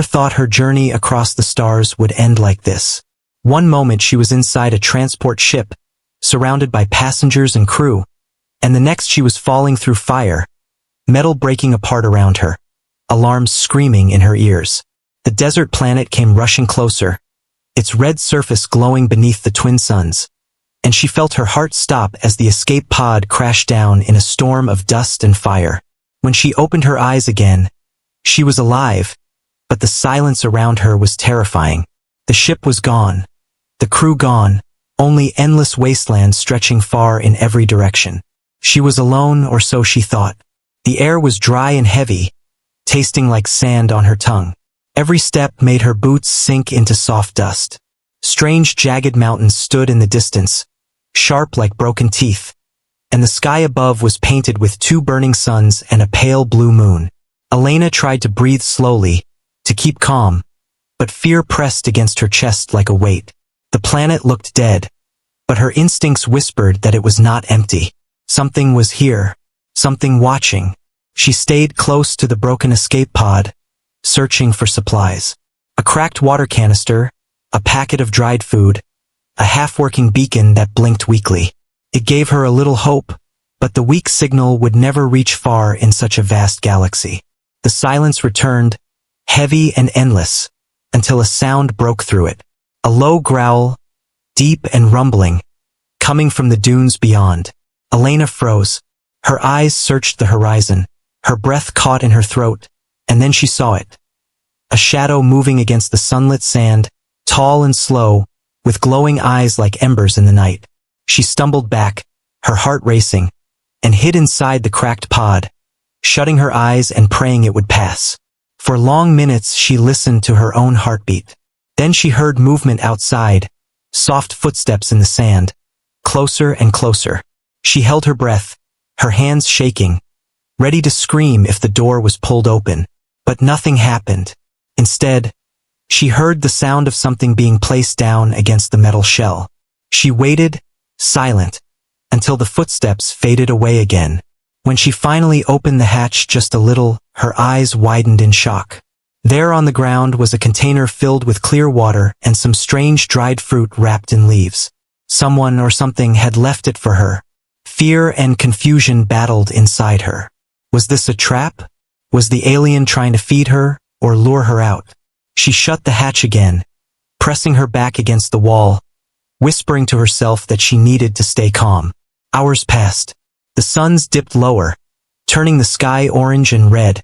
thought her journey across the stars would end like this. One moment she was inside a transport ship, surrounded by passengers and crew, and the next she was falling through fire, metal breaking apart around her, alarms screaming in her ears. The desert planet came rushing closer, its red surface glowing beneath the twin suns, and she felt her heart stop as the escape pod crashed down in a storm of dust and fire. When she opened her eyes again, she was alive, but the silence around her was terrifying. The ship was gone, the crew gone, only endless wasteland stretching far in every direction. She was alone, or so she thought. The air was dry and heavy, tasting like sand on her tongue. Every step made her boots sink into soft dust. Strange jagged mountains stood in the distance, sharp like broken teeth, and the sky above was painted with two burning suns and a pale blue moon. Elena tried to breathe slowly, to keep calm, but fear pressed against her chest like a weight. The planet looked dead, but her instincts whispered that it was not empty. Something was here, something watching. She stayed close to the broken escape pod, searching for supplies. A cracked water canister, a packet of dried food, a half-working beacon that blinked weakly. It gave her a little hope, but the weak signal would never reach far in such a vast galaxy. The silence returned, heavy and endless, until a sound broke through it. A low growl, deep and rumbling, coming from the dunes beyond. Elena froze. Her eyes searched the horizon, her breath caught in her throat, and then she saw it. A shadow moving against the sunlit sand, tall and slow, with glowing eyes like embers in the night. She stumbled back, her heart racing, and hid inside the cracked pod, shutting her eyes and praying it would pass. For long minutes she listened to her own heartbeat. Then she heard movement outside, soft footsteps in the sand, closer and closer. She held her breath, her hands shaking, ready to scream if the door was pulled open. But nothing happened. Instead, she heard the sound of something being placed down against the metal shell. She waited, silent, until the footsteps faded away again. When she finally opened the hatch just a little, her eyes widened in shock. There on the ground was a container filled with clear water and some strange dried fruit wrapped in leaves. Someone or something had left it for her. Fear and confusion battled inside her. Was this a trap? Was the alien trying to feed her, or lure her out? She shut the hatch again, pressing her back against the wall, whispering to herself that she needed to stay calm. Hours passed. The suns dipped lower, turning the sky orange and red,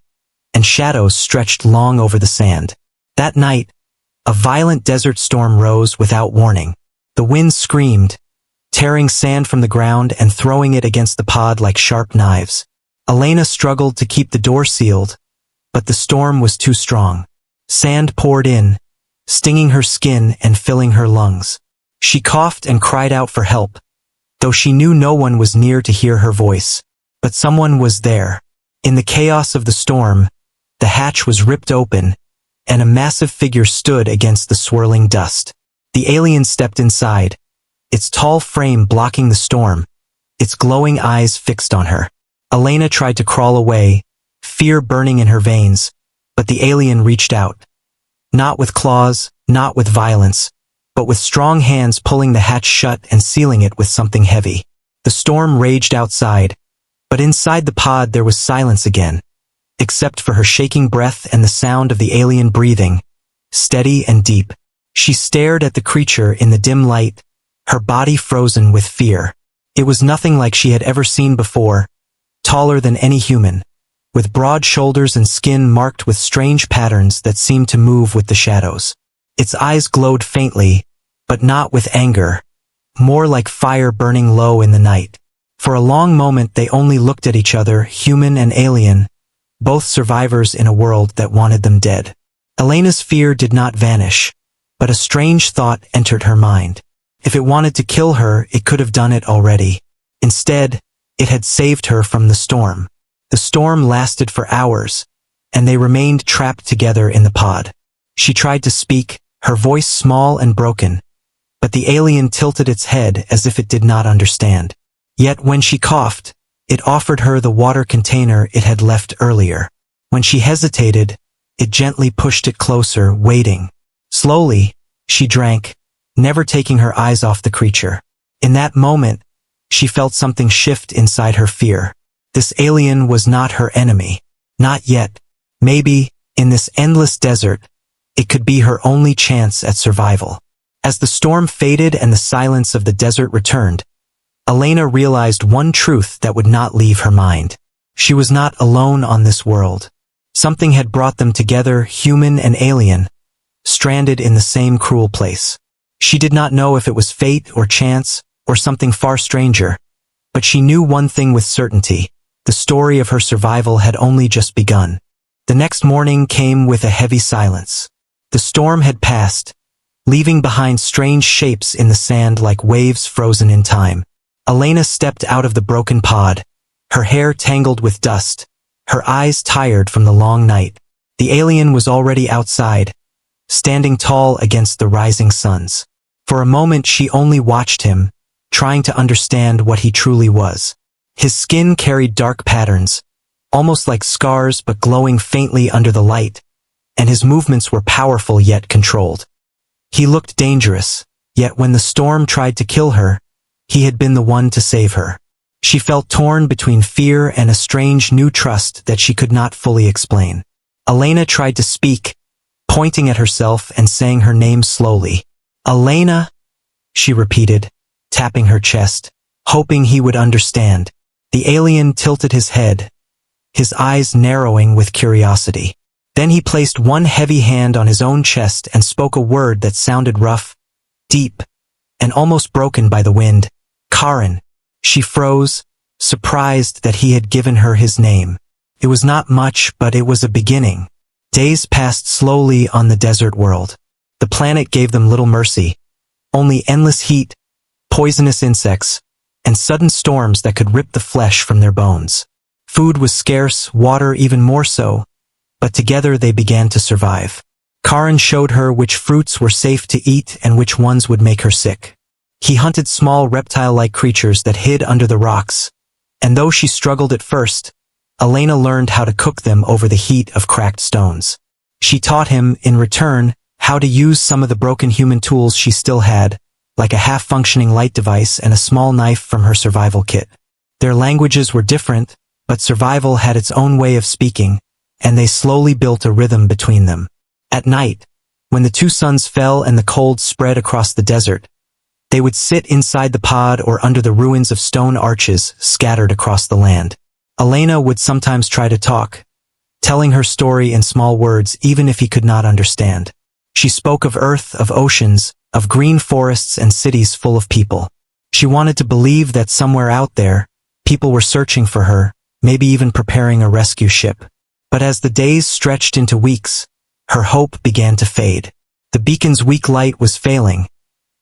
and shadows stretched long over the sand. That night, a violent desert storm rose without warning. The wind screamed, tearing sand from the ground and throwing it against the pod like sharp knives. Elena struggled to keep the door sealed, but the storm was too strong. Sand poured in, stinging her skin and filling her lungs. She coughed and cried out for help, though she knew no one was near to hear her voice. But someone was there. In the chaos of the storm, the hatch was ripped open, and a massive figure stood against the swirling dust. The alien stepped inside, its tall frame blocking the storm, its glowing eyes fixed on her. Elena tried to crawl away, fear burning in her veins, but the alien reached out. Not with claws, not with violence, but with strong hands pulling the hatch shut and sealing it with something heavy. The storm raged outside, but inside the pod there was silence again, except for her shaking breath and the sound of the alien breathing, steady and deep. She stared at the creature in the dim light, her body frozen with fear. It was nothing like she had ever seen before, taller than any human, with broad shoulders and skin marked with strange patterns that seemed to move with the shadows. Its eyes glowed faintly, but not with anger, more like fire burning low in the night. For a long moment they only looked at each other, human and alien, both survivors in a world that wanted them dead. Elena's fear did not vanish, but a strange thought entered her mind. If it wanted to kill her, it could have done it already. Instead, it had saved her from the storm. The storm lasted for hours, and they remained trapped together in the pod. She tried to speak, her voice small and broken, but the alien tilted its head as if it did not understand. Yet when she coughed, it offered her the water container it had left earlier. When she hesitated, It gently pushed it closer, waiting. Slowly, she drank, never taking her eyes off the creature. In that moment, she felt something shift inside her fear. This alien was not her enemy. Not yet. Maybe, in this endless desert, it could be her only chance at survival. As the storm faded and the silence of the desert returned, Elena realized one truth that would not leave her mind. She was not alone on this world. Something had brought them together, human and alien, stranded in the same cruel place. She did not know if it was fate or chance or something far stranger, but she knew one thing with certainty: the story of her survival had only just begun. The next morning came with a heavy silence. The storm had passed, leaving behind strange shapes in the sand like waves frozen in time. Elena stepped out of the broken pod, her hair tangled with dust, her eyes tired from the long night. The alien was already outside, standing tall against the rising suns. For a moment she only watched him, trying to understand what he truly was. His skin carried dark patterns, almost like scars but glowing faintly under the light, and his movements were powerful yet controlled. He looked dangerous, yet when the storm tried to kill her, he had been the one to save her. She felt torn between fear and a strange new trust that she could not fully explain. Elena tried to speak, pointing at herself and saying her name slowly. "Elena," she repeated, tapping her chest, hoping he would understand. The alien tilted his head, his eyes narrowing with curiosity. Then he placed one heavy hand on his own chest and spoke a word that sounded rough, deep, and almost broken by the wind. "Karen." She froze, surprised that he had given her his name. It was not much, but it was a beginning. Days passed slowly on the desert world. The planet gave them little mercy, only endless heat, poisonous insects, and sudden storms that could rip the flesh from their bones. Food was scarce, water even more so, but together they began to survive. Karen showed her which fruits were safe to eat and which ones would make her sick. He hunted small reptile-like creatures that hid under the rocks, and though she struggled at first, Elena learned how to cook them over the heat of cracked stones. She taught him, in return, how to use some of the broken human tools she still had, like a half-functioning light device and a small knife from her survival kit. Their languages were different, but survival had its own way of speaking, and they slowly built a rhythm between them. At night, when the two suns fell and the cold spread across the desert, they would sit inside the pod or under the ruins of stone arches scattered across the land. Elena would sometimes try to talk, telling her story in small words even if he could not understand. She spoke of earth, of oceans, of green forests and cities full of people. She wanted to believe that somewhere out there, people were searching for her, maybe even preparing a rescue ship. But as the days stretched into weeks, her hope began to fade. The beacon's weak light was failing,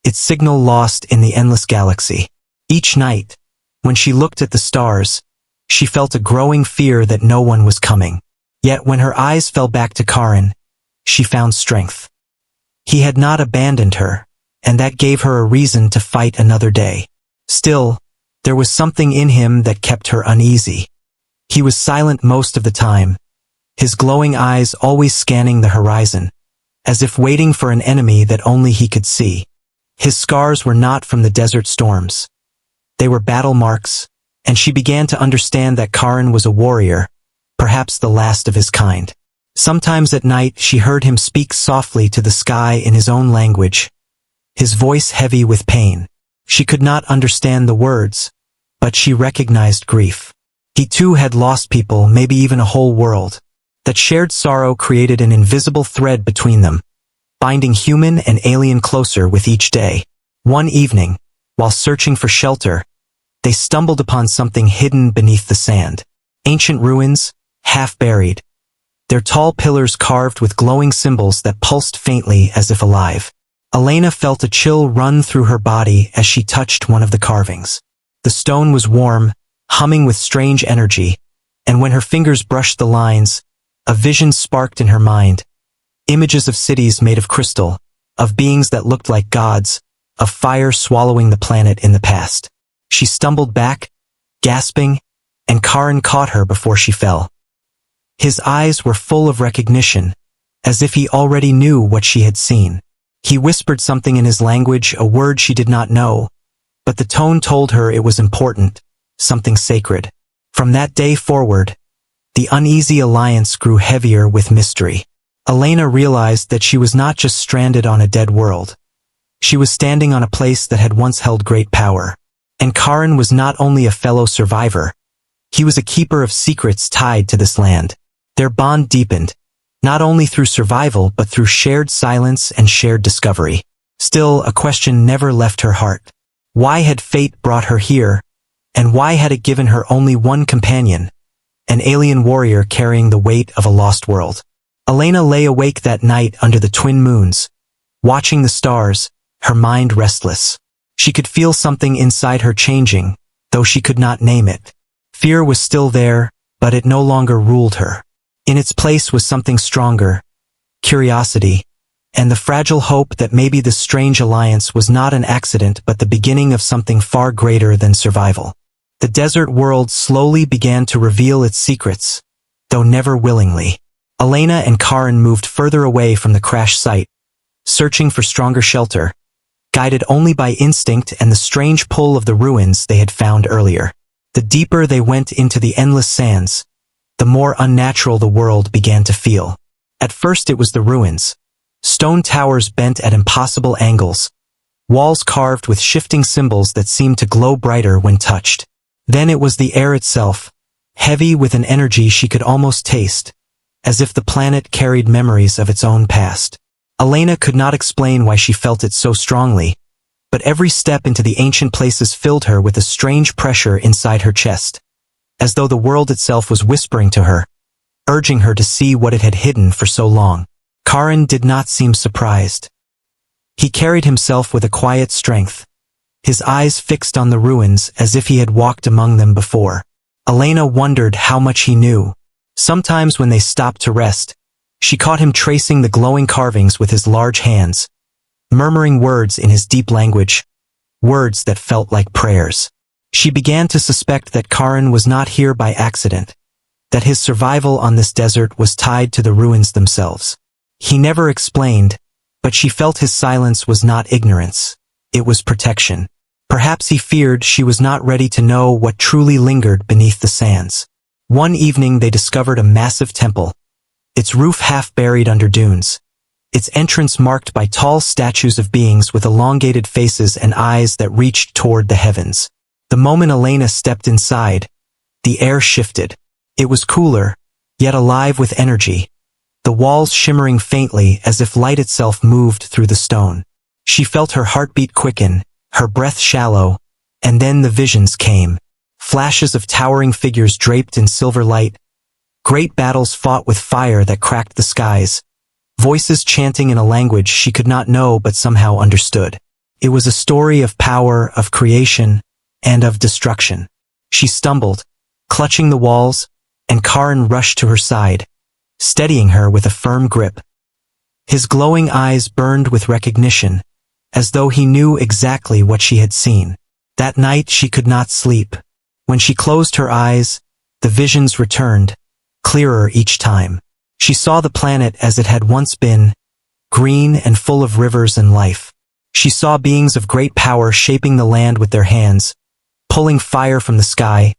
its signal lost in the endless galaxy. Each night, when she looked at the stars, she felt a growing fear that no one was coming. Yet when her eyes fell back to Karen, she found strength. He had not abandoned her, and that gave her a reason to fight another day. Still, there was something in him that kept her uneasy. He was silent most of the time, his glowing eyes always scanning the horizon, as if waiting for an enemy that only he could see. His scars were not from the desert storms. They were battle marks, and she began to understand that Karen was a warrior, perhaps the last of his kind. Sometimes at night she heard him speak softly to the sky in his own language, his voice heavy with pain. She could not understand the words, but she recognized grief. He too had lost people, maybe even a whole world. That shared sorrow created an invisible thread between them, binding human and alien closer with each day. One evening, while searching for shelter, they stumbled upon something hidden beneath the sand. Ancient ruins, half buried, their tall pillars carved with glowing symbols that pulsed faintly as if alive. Elena felt a chill run through her body as she touched one of the carvings. The stone was warm, humming with strange energy, and when her fingers brushed the lines, a vision sparked in her mind. Images of cities made of crystal, of beings that looked like gods, of fire swallowing the planet in the past. She stumbled back, gasping, and Karen caught her before she fell. His eyes were full of recognition, as if he already knew what she had seen. He whispered something in his language, a word she did not know, but the tone told her it was important, something sacred. From that day forward, the uneasy alliance grew heavier with mystery. Elena realized that she was not just stranded on a dead world. She was standing on a place that had once held great power. And Karen was not only a fellow survivor, he was a keeper of secrets tied to this land. Their bond deepened, not only through survival but through shared silence and shared discovery. Still, a question never left her heart. Why had fate brought her here, and why had it given her only one companion, an alien warrior carrying the weight of a lost world? Elena lay awake that night under the twin moons, watching the stars, her mind restless. She could feel something inside her changing, though she could not name it. Fear was still there, but it no longer ruled her. In its place was something stronger, curiosity, and the fragile hope that maybe this strange alliance was not an accident but the beginning of something far greater than survival. The desert world slowly began to reveal its secrets, though never willingly. Elena and Karen moved further away from the crash site, searching for stronger shelter, guided only by instinct and the strange pull of the ruins they had found earlier. The deeper they went into the endless sands, the more unnatural the world began to feel. At first it was the ruins. Stone towers bent at impossible angles, walls carved with shifting symbols that seemed to glow brighter when touched. Then it was the air itself, heavy with an energy she could almost taste, as if the planet carried memories of its own past. Elena could not explain why she felt it so strongly, but every step into the ancient places filled her with a strange pressure inside her chest, as though the world itself was whispering to her, urging her to see what it had hidden for so long. Karen did not seem surprised. He carried himself with a quiet strength, his eyes fixed on the ruins as if he had walked among them before. Elena wondered how much he knew. Sometimes when they stopped to rest, she caught him tracing the glowing carvings with his large hands, murmuring words in his deep language, words that felt like prayers. She began to suspect that Karen was not here by accident, that his survival on this desert was tied to the ruins themselves. He never explained, but she felt his silence was not ignorance, it was protection. Perhaps he feared she was not ready to know what truly lingered beneath the sands. One evening they discovered a massive temple, its roof half buried under dunes, its entrance marked by tall statues of beings with elongated faces and eyes that reached toward the heavens. The moment Elena stepped inside, the air shifted. It was cooler, yet alive with energy, the walls shimmering faintly as if light itself moved through the stone. She felt her heartbeat quicken, her breath shallow, and then the visions came. Flashes of towering figures draped in silver light, great battles fought with fire that cracked the skies, voices chanting in a language she could not know but somehow understood. It was a story of power, of creation, and of destruction. She stumbled, clutching the walls, and Karen rushed to her side, steadying her with a firm grip. His glowing eyes burned with recognition, as though he knew exactly what she had seen. That night she could not sleep. When she closed her eyes, the visions returned, clearer each time. She saw the planet as it had once been, green and full of rivers and life. She saw beings of great power shaping the land with their hands, pulling fire from the sky,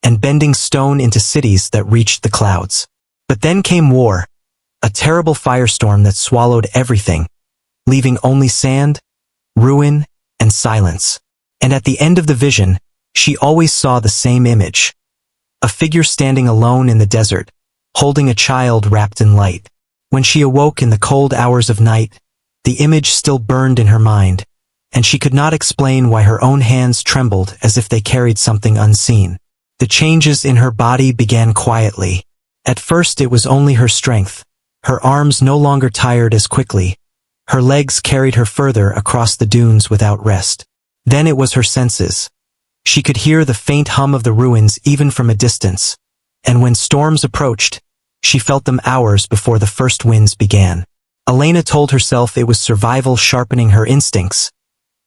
and bending stone into cities that reached the clouds. But then came war, a terrible firestorm that swallowed everything, leaving only sand, ruin, and silence. And at the end of the vision, she always saw the same image. A figure standing alone in the desert, holding a child wrapped in light. When she awoke in the cold hours of night, the image still burned in her mind, and she could not explain why her own hands trembled as if they carried something unseen. The changes in her body began quietly. At first it was only her strength. Her arms no longer tired as quickly. Her legs carried her further across the dunes without rest. Then it was her senses. She could hear the faint hum of the ruins even from a distance, and when storms approached, she felt them hours before the first winds began. Elena told herself it was survival sharpening her instincts,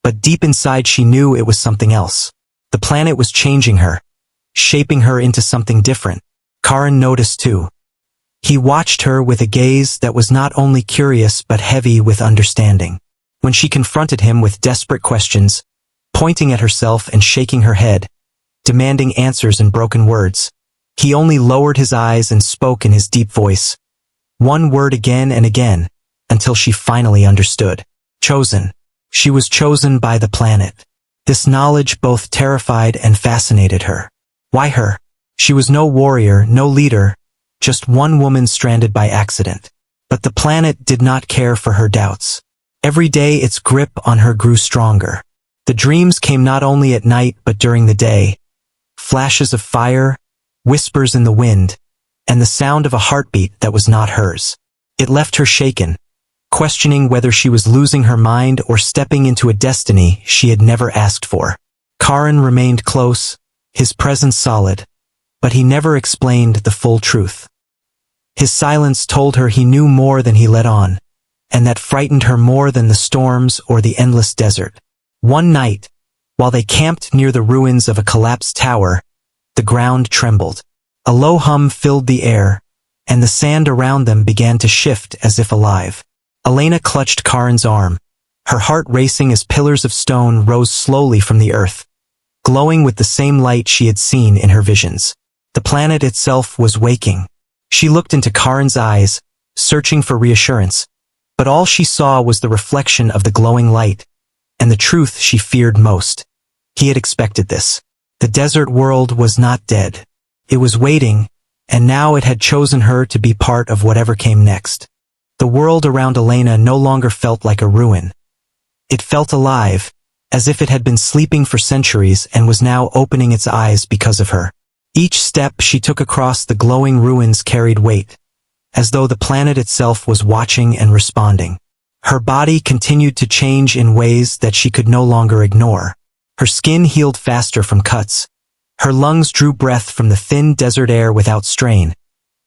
but deep inside she knew it was something else. The planet was changing her, shaping her into something different. Karen noticed too. He watched her with a gaze that was not only curious but heavy with understanding. When she confronted him with desperate questions, pointing at herself and shaking her head, demanding answers in broken words, he only lowered his eyes and spoke in his deep voice, one word again and again, until she finally understood. Chosen. She was chosen by the planet. This knowledge both terrified and fascinated her. Why her? She was no warrior, no leader, just one woman stranded by accident. But the planet did not care for her doubts. Every day its grip on her grew stronger. The dreams came not only at night but during the day. Flashes of fire, whispers in the wind, and the sound of a heartbeat that was not hers. It left her shaken, questioning whether she was losing her mind or stepping into a destiny she had never asked for. Karen remained close, his presence solid, but he never explained the full truth. His silence told her he knew more than he let on, and that frightened her more than the storms or the endless desert. One night, while they camped near the ruins of a collapsed tower, the ground trembled. A low hum filled the air, and the sand around them began to shift as if alive. Elena clutched Karen's arm, her heart racing as pillars of stone rose slowly from the earth, glowing with the same light she had seen in her visions. The planet itself was waking. She looked into Karen's eyes, searching for reassurance, but all she saw was the reflection of the glowing light, and the truth she feared most. He had expected this. The desert world was not dead. It was waiting, and now it had chosen her to be part of whatever came next. The world around Elena no longer felt like a ruin. It felt alive, as if it had been sleeping for centuries and was now opening its eyes because of her. Each step she took across the glowing ruins carried weight, as though the planet itself was watching and responding. Her body continued to change in ways that she could no longer ignore. Her skin healed faster from cuts. Her lungs drew breath from the thin desert air without strain,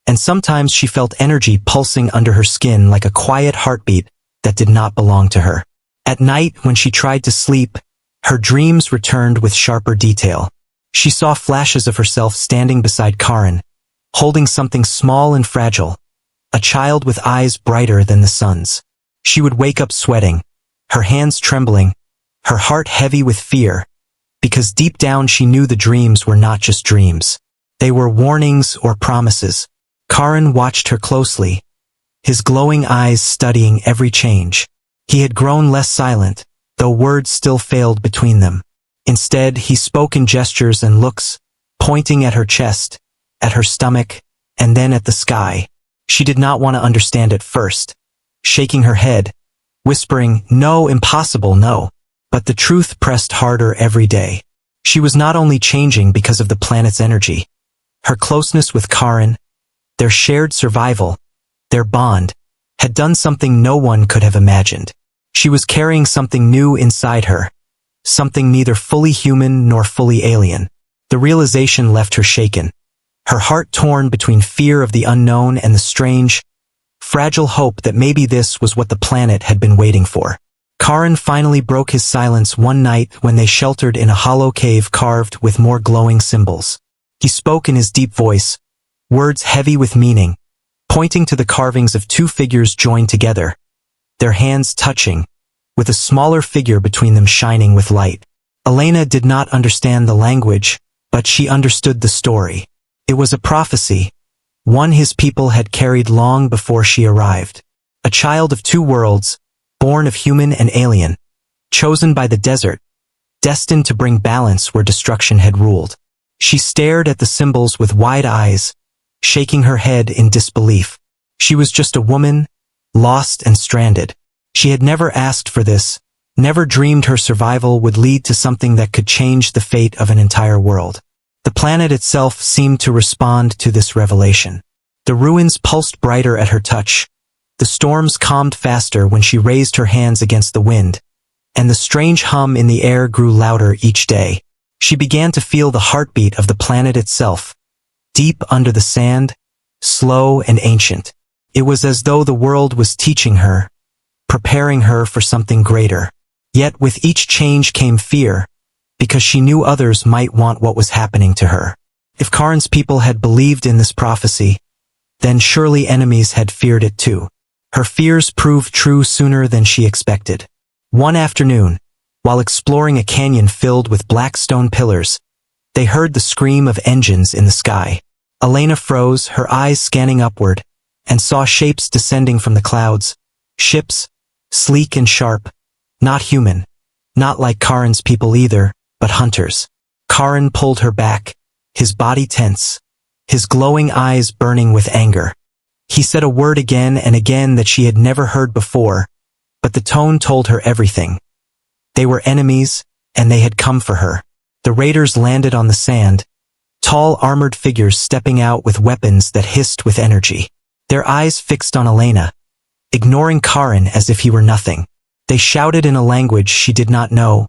and sometimes she felt energy pulsing under her skin like a quiet heartbeat that did not belong to her. At night, when she tried to sleep, her dreams returned with sharper detail. She saw flashes of herself standing beside Karen, holding something small and fragile, a child with eyes brighter than the sun's. She would wake up sweating, her hands trembling, her heart heavy with fear, because deep down she knew the dreams were not just dreams. They were warnings or promises. Karen watched her closely, his glowing eyes studying every change. He had grown less silent, though words still failed between them. Instead, he spoke in gestures and looks, pointing at her chest, at her stomach, and then at the sky. She did not want to understand at first, shaking her head, whispering, "No, impossible, no." But the truth pressed harder every day. She was not only changing because of the planet's energy. Her closeness with Karen, their shared survival, their bond, had done something no one could have imagined. She was carrying something new inside her, something neither fully human nor fully alien. The realization left her shaken, her heart torn between fear of the unknown and the strange, fragile hope that maybe this was what the planet had been waiting for. Karen finally broke his silence one night when they sheltered in a hollow cave carved with more glowing symbols. He spoke in his deep voice, words heavy with meaning, pointing to the carvings of two figures joined together, their hands touching, with a smaller figure between them shining with light. Elena did not understand the language, but she understood the story. It was a prophecy, one his people had carried long before she arrived. A child of two worlds, born of human and alien, chosen by the desert, destined to bring balance where destruction had ruled. She stared at the symbols with wide eyes, shaking her head in disbelief. She was just a woman, lost and stranded. She had never asked for this, never dreamed her survival would lead to something that could change the fate of an entire world. The planet itself seemed to respond to this revelation. The ruins pulsed brighter at her touch. The storms calmed faster when she raised her hands against the wind, and the strange hum in the air grew louder each day. She began to feel the heartbeat of the planet itself, deep under the sand, slow and ancient. It was as though the world was teaching her, preparing her for something greater. Yet with each change came fear, because she knew others might want what was happening to her. If Karen's people had believed in this prophecy, then surely enemies had feared it too. Her fears proved true sooner than she expected. One afternoon, while exploring a canyon filled with black stone pillars, they heard the scream of engines in the sky. Elena froze, her eyes scanning upward, and saw shapes descending from the clouds. Ships, sleek and sharp, not human, not like Karen's people either, but hunters. Karen pulled her back, his body tense, his glowing eyes burning with anger. He said a word again and again that she had never heard before, but the tone told her everything. They were enemies, and they had come for her. The raiders landed on the sand, tall armored figures stepping out with weapons that hissed with energy. Their eyes fixed on Elena, ignoring Karen as if he were nothing. They shouted in a language she did not know,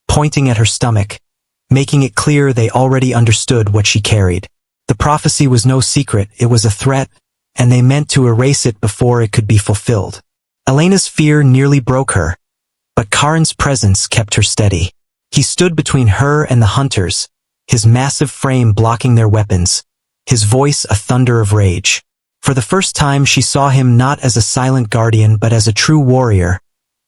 pointing at her stomach, making it clear they already understood what she carried. The prophecy was no secret, it was a threat, and they meant to erase it before it could be fulfilled. Elena's fear nearly broke her, but Karen's presence kept her steady. He stood between her and the hunters, his massive frame blocking their weapons, his voice a thunder of rage. For the first time she saw him not as a silent guardian but as a true warrior,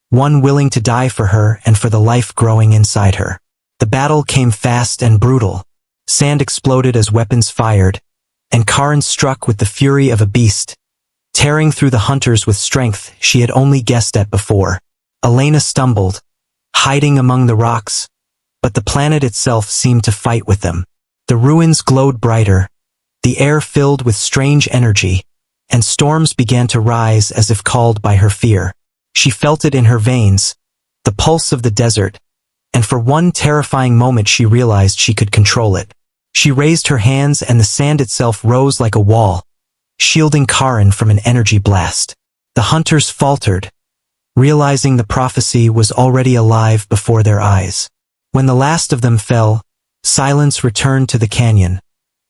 one willing to die for her and for the life growing inside her. The battle came fast and brutal. Sand exploded as weapons fired, and Karen struck with the fury of a beast, tearing through the hunters with strength she had only guessed at before. Elena stumbled, hiding among the rocks, but the planet itself seemed to fight with them. The ruins glowed brighter, the air filled with strange energy, and storms began to rise as if called by her fear. She felt it in her veins, the pulse of the desert, and for one terrifying moment she realized she could control it. She raised her hands and the sand itself rose like a wall, shielding Karen from an energy blast. The hunters faltered, realizing the prophecy was already alive before their eyes. When the last of them fell, silence returned to the canyon,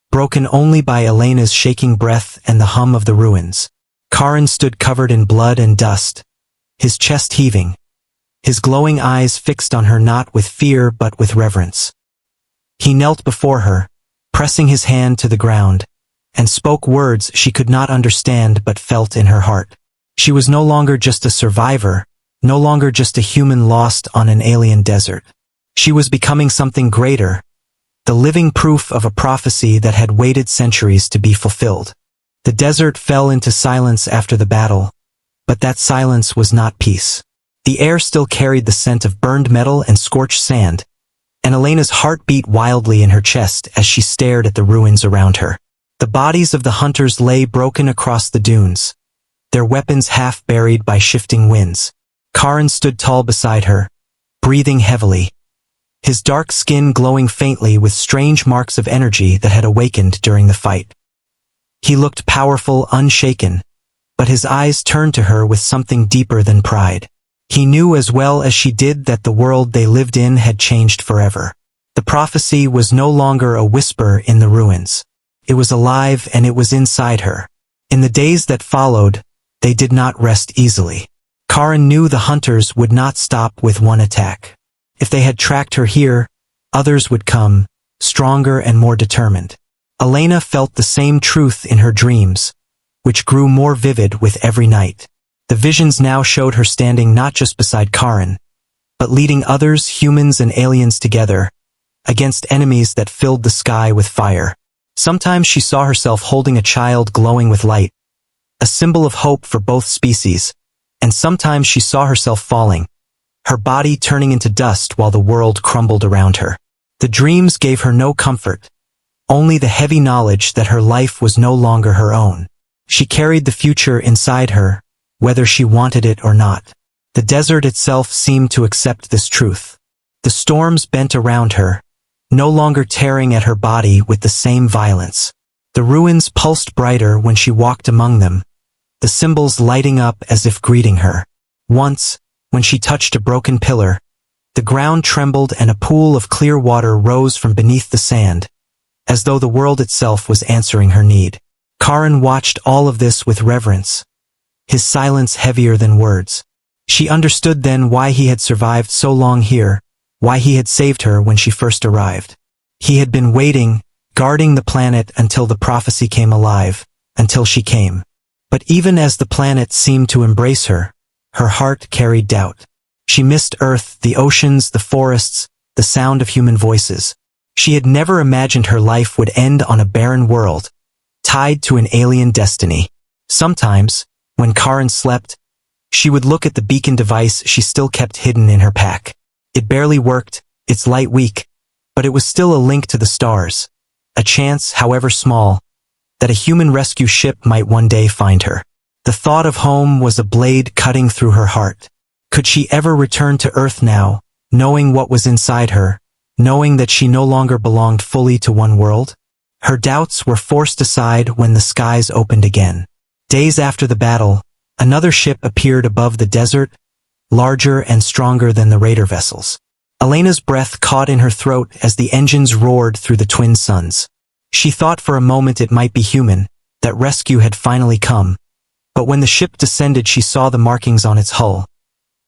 broken only by Elena's shaking breath and the hum of the ruins. Karen stood covered in blood and dust, his chest heaving, his glowing eyes fixed on her not with fear but with reverence. He knelt before her, pressing his hand to the ground, and spoke words she could not understand but felt in her heart. She was no longer just a survivor, no longer just a human lost on an alien desert. She was becoming something greater, the living proof of a prophecy that had waited centuries to be fulfilled. The desert fell into silence after the battle, but that silence was not peace. The air still carried the scent of burned metal and scorched sand, and Elena's heart beat wildly in her chest as she stared at the ruins around her. The bodies of the hunters lay broken across the dunes, their weapons half buried by shifting winds. Karen stood tall beside her, breathing heavily, his dark skin glowing faintly with strange marks of energy that had awakened during the fight. He looked powerful, unshaken, but his eyes turned to her with something deeper than pride. He knew as well as she did that the world they lived in had changed forever. The prophecy was no longer a whisper in the ruins. It was alive and it was inside her. In the days that followed, they did not rest easily. Karen knew the hunters would not stop with one attack. If they had tracked her here, others would come, stronger and more determined. Elena felt the same truth in her dreams, which grew more vivid with every night. The visions now showed her standing not just beside Karen, but leading others, humans and aliens together, against enemies that filled the sky with fire. Sometimes she saw herself holding a child glowing with light, a symbol of hope for both species, and sometimes she saw herself falling, her body turning into dust while the world crumbled around her. The dreams gave her no comfort, only the heavy knowledge that her life was no longer her own. She carried the future inside her, whether she wanted it or not. The desert itself seemed to accept this truth. The storms bent around her, no longer tearing at her body with the same violence. The ruins pulsed brighter when she walked among them, the symbols lighting up as if greeting her. Once, when she touched a broken pillar, the ground trembled and a pool of clear water rose from beneath the sand, as though the world itself was answering her need. Karen watched all of this with reverence, his silence heavier than words. She understood then why he had survived so long here, why he had saved her when she first arrived. He had been waiting, guarding the planet until the prophecy came alive, until she came. But even as the planet seemed to embrace her, her heart carried doubt. She missed Earth, the oceans, the forests, the sound of human voices. She had never imagined her life would end on a barren world, tied to an alien destiny. Sometimes, when Karen slept, she would look at the beacon device she still kept hidden in her pack. It barely worked, its light weak, but it was still a link to the stars, a chance, however small, that a human rescue ship might one day find her. The thought of home was a blade cutting through her heart. Could she ever return to Earth now, knowing what was inside her, knowing that she no longer belonged fully to one world? Her doubts were forced aside when the skies opened again. Days after the battle, another ship appeared above the desert, larger and stronger than the raider vessels. Elena's breath caught in her throat as the engines roared through the twin suns. She thought for a moment it might be human, that rescue had finally come. But when the ship descended, she saw the markings on its hull.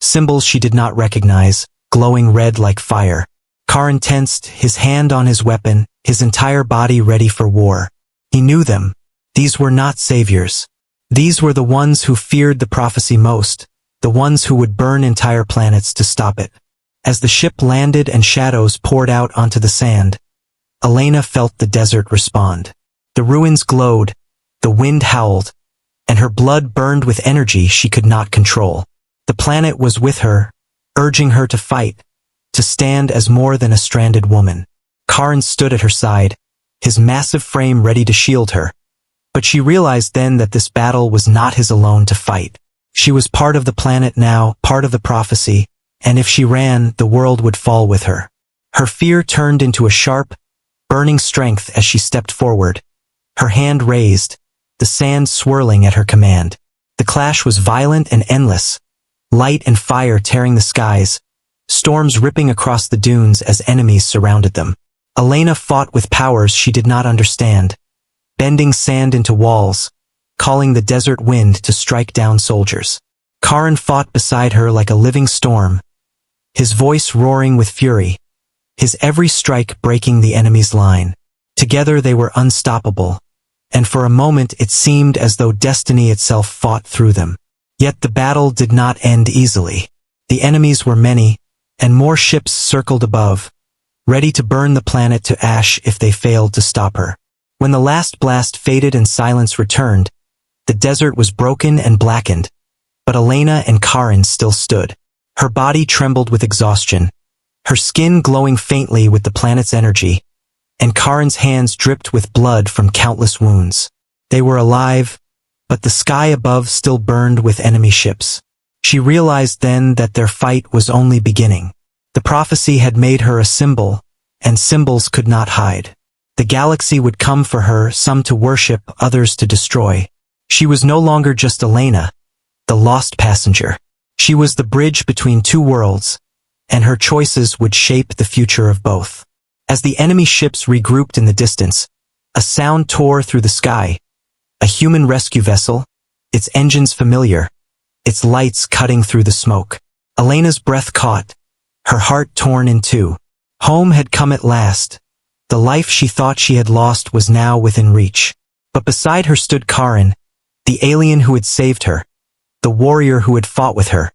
Symbols she did not recognize, glowing red like fire. Karen tensed, his hand on his weapon, his entire body ready for war. He knew them. These were not saviors. These were the ones who feared the prophecy most, the ones who would burn entire planets to stop it. As the ship landed and shadows poured out onto the sand, Elena felt the desert respond. The ruins glowed, the wind howled, and her blood burned with energy she could not control. The planet was with her, urging her to fight, to stand as more than a stranded woman. Karen stood at her side, his massive frame ready to shield her. But she realized then that this battle was not his alone to fight. She was part of the planet now, part of the prophecy, and if she ran, the world would fall with her. Her fear turned into a sharp, burning strength as she stepped forward, her hand raised, the sand swirling at her command. The clash was violent and endless, light and fire tearing the skies, storms ripping across the dunes as enemies surrounded them. Elena fought with powers she did not understand, bending sand into walls, calling the desert wind to strike down soldiers. Karen fought beside her like a living storm, his voice roaring with fury, his every strike breaking the enemy's line. Together they were unstoppable, and for a moment it seemed as though destiny itself fought through them. Yet the battle did not end easily. The enemies were many, and more ships circled above, ready to burn the planet to ash if they failed to stop her. When the last blast faded and silence returned, the desert was broken and blackened, but Elena and Karen still stood. Her body trembled with exhaustion, her skin glowing faintly with the planet's energy, and Karen's hands dripped with blood from countless wounds. They were alive, but the sky above still burned with enemy ships. She realized then that their fight was only beginning. The prophecy had made her a symbol, and symbols could not hide. The galaxy would come for her, some to worship, others to destroy. She was no longer just Elena, the lost passenger. She was the bridge between two worlds, and her choices would shape the future of both. As the enemy ships regrouped in the distance, a sound tore through the sky. A human rescue vessel, its engines familiar, its lights cutting through the smoke. Elena's breath caught, her heart torn in two. Home had come at last. The life she thought she had lost was now within reach. But beside her stood Karen, the alien who had saved her, the warrior who had fought with her,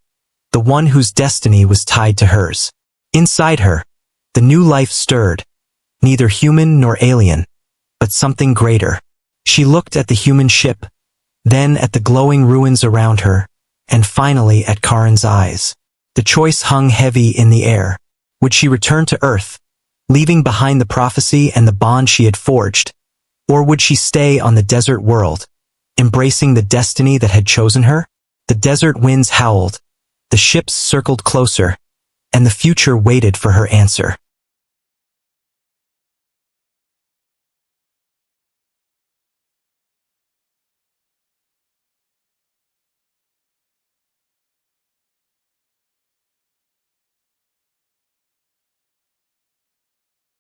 the one whose destiny was tied to hers. Inside her, the new life stirred, neither human nor alien, but something greater. She looked at the human ship, then at the glowing ruins around her, and finally at Karen's eyes. The choice hung heavy in the air. Would she return to Earth, leaving behind the prophecy and the bond she had forged? Or would she stay on the desert world, embracing the destiny that had chosen her? The desert winds howled, the ships circled closer, and the future waited for her answer.